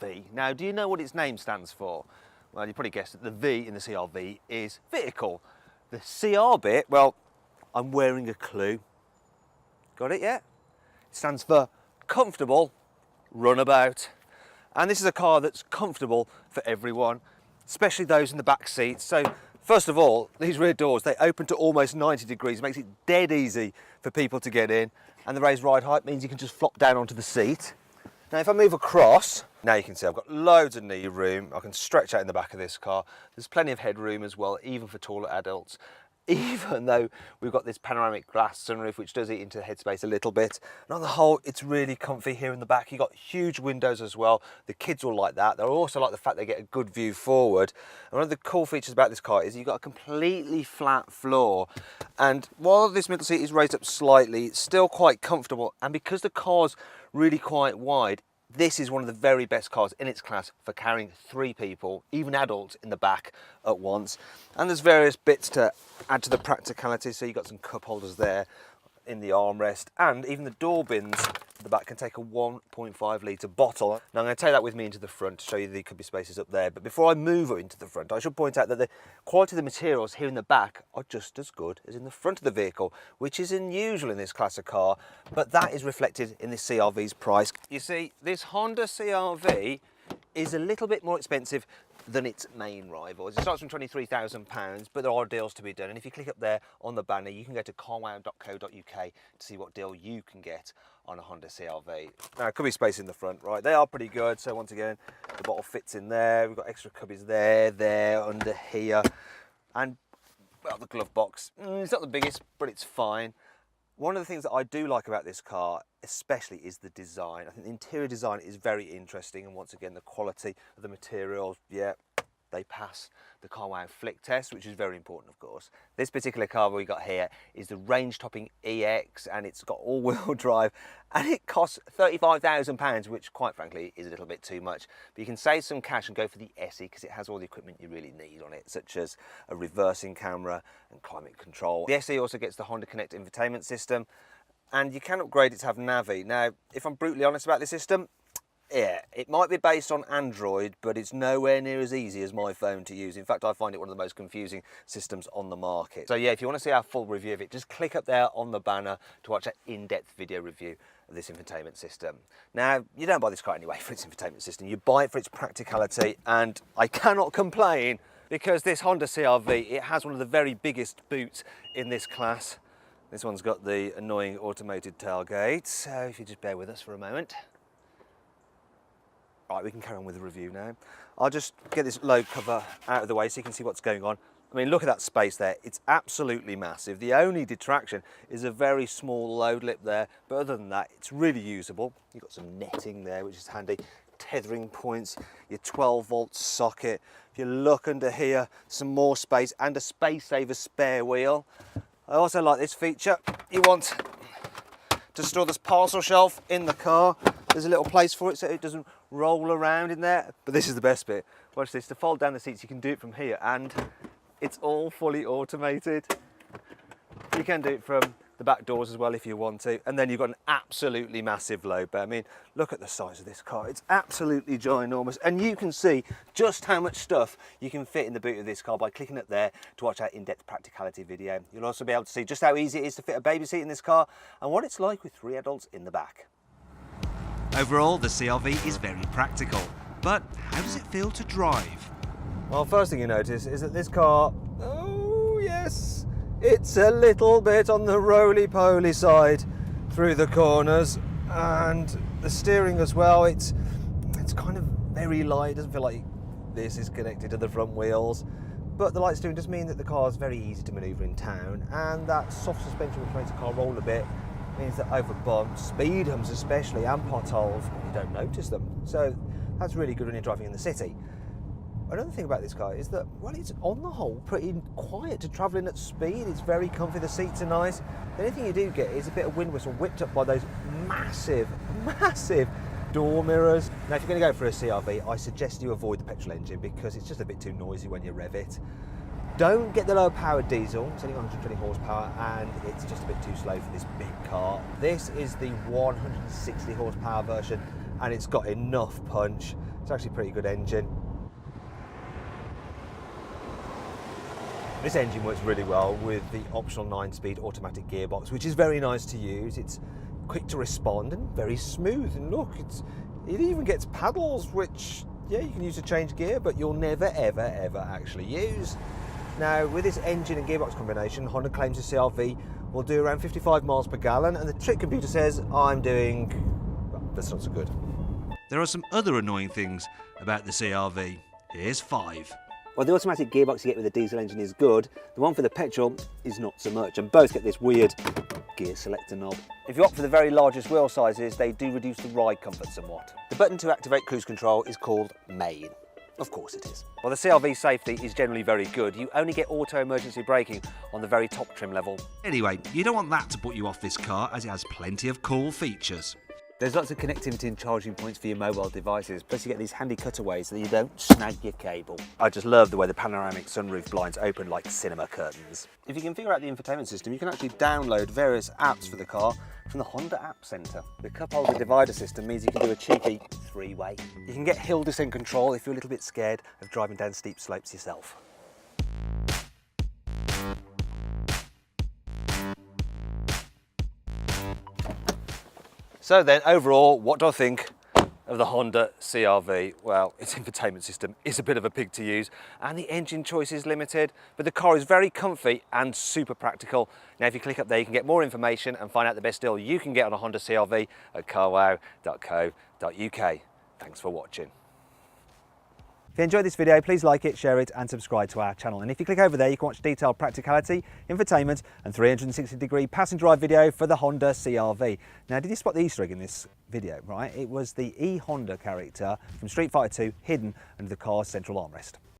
CR-V. Now, do you know what its name stands for? Well, you probably guessed that the V in the CR-V is vehicle. The CR bit, well, I'm wearing a clue. Got it yet? It stands for comfortable runabout. And this is a car that's comfortable for everyone, especially those in the back seats. So first of all, these rear doors, they open to almost 90 degrees, makes it dead easy for people to get in. And the raised ride height means you can just flop down onto the seat. Now, if I move across, now you can see I've got loads of knee room. I can stretch out in the back of this car. There's plenty of headroom as well, even for taller adults. Even though we've got this panoramic glass sunroof, which does eat into the headspace a little bit. And on the whole, it's really comfy here in the back. You've got huge windows as well. The kids will like that. They'll also like the fact they get a good view forward. And one of the cool features about this car is you've got a completely flat floor. And while this middle seat is raised up slightly, it's still quite comfortable. And because the car's really quite wide, this is one of the very best cars in its class for carrying 3 people, even adults, in the back at once. And there's various bits to add to the practicality. So you've got some cup holders there in the armrest, and even the door bins at the back can take a 1.5 litre bottle. Now I'm going to take that with me into the front to show you there could be spaces up there. But before I move into the front, I should point out that the quality of the materials here in the back are just as good as in the front of the vehicle, which is unusual in this class of car, but that is reflected in this CR-V's price. You see, this Honda CR-V is a little bit more expensive than its main rivals. It starts from £23,000, but there are deals to be done. And if you click up there on the banner, you can go to carwow.co.uk to see what deal you can get on a Honda CR-V. Now, it could be space in the front, right? They are pretty good. So once again, the bottle fits in there. We've got extra cubbies there, under here. And, well, the glove box, it's not the biggest, but it's fine. One of the things that I do like about this car, especially, is the design. I think the interior design is very interesting, and once again, the quality of the materials, yeah, they pass the CarWow flick test, which is very important, of course. This particular car we got here is the range-topping EX, and it's got all-wheel drive, and it costs £35,000, which, quite frankly, is a little bit too much. But you can save some cash and go for the SE because it has all the equipment you really need on it, such as a reversing camera and climate control. The SE also gets the Honda Connect infotainment system, and you can upgrade it to have Navi. Now, if I'm brutally honest about this system, yeah, it might be based on Android, but it's nowhere near as easy as my phone to use. In fact, I find it one of the most confusing systems on the market. So yeah, if you want to see our full review of it, just click up there on the banner to watch an in-depth video review of this infotainment system. Now, you don't buy this car anyway for its infotainment system. You buy it for its practicality, and I cannot complain because this Honda CR-V, it has one of the very biggest boots in this class. This one's got the annoying automated tailgate, so if you just bear with us for a moment. Right, we can carry on with the review now. I'll just get this load cover out of the way so you can see what's going on. I mean, look at that space there. It's absolutely massive. The only detraction is a very small load lip there, but other than that, it's really usable. You've got some netting there, which is handy. Tethering points, your 12-volt socket. If you look under here, some more space and a space saver spare wheel. I also like this feature. You want to store this parcel shelf in the car. There's a little place for it so it doesn't roll around in there. But this is the best bit. Watch this, to fold down the seats, you can do it from here, and it's all fully automated. You can do it from the back doors as well if you want to. And then you've got an absolutely massive load bay. I mean, look at the size of this car. It's absolutely ginormous. And you can see just how much stuff you can fit in the boot of this car by clicking up there to watch our in-depth practicality video. You'll also be able to see just how easy it is to fit a baby seat in this car and what it's like with 3 adults in the back. Overall, the CR-V is very practical, but how does it feel to drive? Well, first thing you notice is that this car, oh yes, it's a little bit on the roly-poly side through the corners, and the steering as well, it's kind of very light. It doesn't feel like this is connected to the front wheels, but the light steering does mean that the car is very easy to manoeuvre in town, and that soft suspension which makes the car roll a bit means that over bumps, speed humps especially, and potholes, you don't notice them. So that's really good when you're driving in the city. Another thing about this car is that, well, it's on the whole pretty quiet to travelling at speed. It's very comfy, the seats are nice. The only thing you do get is a bit of wind whistle whipped up by those massive, massive door mirrors. Now, if you're going to go for a CR-V, I suggest you avoid the petrol engine because it's just a bit too noisy when you rev it. Don't get the low powered diesel, it's only 120 horsepower and it's just a bit too slow for this big car. This is the 160 horsepower version and it's got enough punch. It's actually a pretty good engine. This engine works really well with the optional 9-speed automatic gearbox, which is very nice to use. It's quick to respond and very smooth. And look, it even gets paddles, which, yeah, you can use to change gear, but you'll never, ever, ever actually use. Now, with this engine and gearbox combination, Honda claims the CR-V will do around 55 miles per gallon, and the trick computer says I'm doing, well, that's not so good. There are some other annoying things about the CR-V. Here's 5. Well, the automatic gearbox you get with the diesel engine is good. The one for the petrol is not so much, and both get this weird gear selector knob. If you opt for the very largest wheel sizes, they do reduce the ride comfort somewhat. The button to activate cruise control is called Main. Of course it is. Well, the CR-V safety is generally very good. You only get auto emergency braking on the very top trim level. Anyway, you don't want that to put you off this car, as it has plenty of cool features. There's lots of connectivity and charging points for your mobile devices, plus you get these handy cutaways so that you don't snag your cable. I just love the way the panoramic sunroof blinds open like cinema curtains. If you can figure out the infotainment system, you can actually download various apps for the car from the Honda App Centre. The cup holder divider system means you can do a cheeky 3-way. You can get hill descent control if you're a little bit scared of driving down steep slopes yourself. So then, overall, what do I think of the Honda CR-V? Well, its infotainment system is a bit of a pig to use, and the engine choice is limited, but the car is very comfy and super practical. Now, if you click up there, you can get more information and find out the best deal you can get on a Honda CR-V at carwow.co.uk. Thanks for watching. If you enjoyed this video, please like it, share it and subscribe to our channel. And if you click over there, you can watch detailed practicality, infotainment and 360-degree passenger drive video for the Honda CR-V. Now, did you spot the Easter egg in this video, right? It was the E-Honda character from Street Fighter 2 hidden under the car's central armrest.